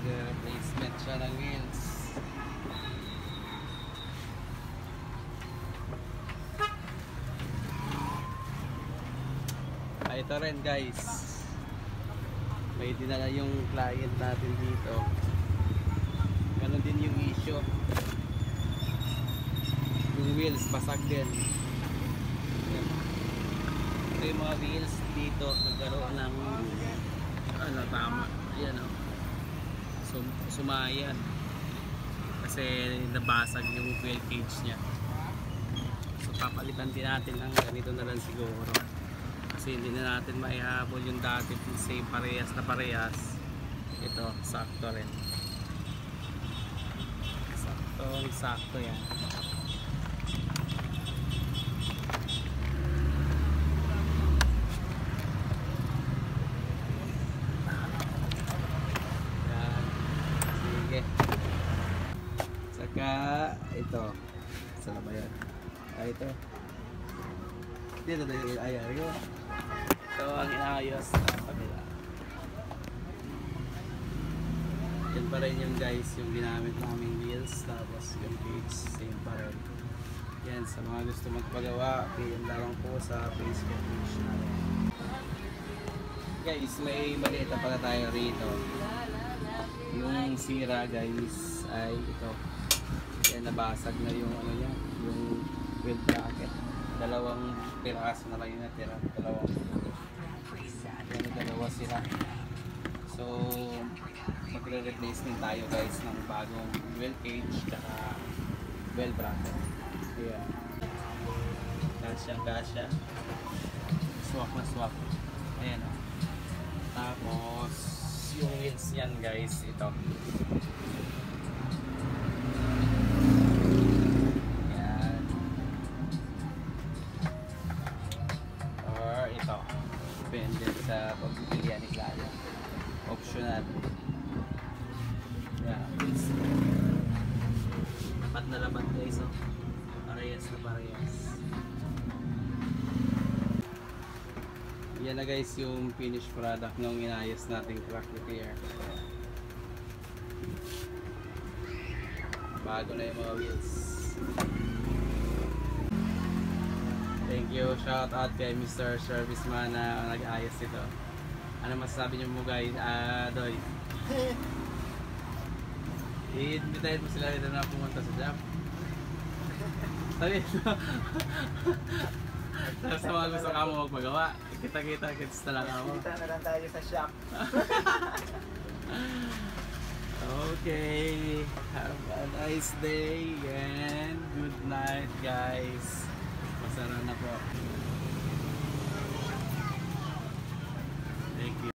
Replacement siya ng wheels. Ito rin guys, may dinala yung client natin dito. Ganon din yung issue, yung wheels basag din. Ito yung mga wheels dito nagkaroon ng ano, tama, ayan o, sumayan kasi nabasag yung wheel cage nya. So papalitan din natin ng ganito na lang siguro, kasi hindi na natin maihabol yung dati same parehas na parehas. Ito sakto rin, sakto yan. Yan, sige. Saka ito, saan na ba yan? Ito dito na yung ayari ko. Ito ang inaayos sa kabila. Yan pa rin yung guys, yung ginamit naming wheels, tapos yung cage same pa rin. Yan, sa mga gusto magpagawa, PM lang po sa Facebook page natin. Guys, may malita pala tayo rito. Yung sira guys ay ito. Yan, nabasag na yung ano niya, yung wheel bracket. Dalawang piraso na lang yung natira. Dalawa sila. So magre-replace din tayo guys ng bagong wheel cage at wheel bracket. Ayan, kasya, swap na swap. Ayan o. Tapos yung wheels yan guys, ito. Depende sa pagpipilian ni client. Optional. Yeah, please. Lapat na lapat guys, oh. Parehas na parehas. Yan na guys yung finished product ng inayos nating crack repair. Bago na yung mga wheels. Thank you, shout out kay Mr. Serviceman na nag-ayos ito. Ano masasabi niyo mo guys, Doy? I-invite mo sila dito na pumunta sa job. Sabi ito. Sa mga gusto ka mo magpagawa, kita-kita, kits na lang ako. Kita na lang tayo sa shop. Okay, have a nice day and good night guys. Masara na po.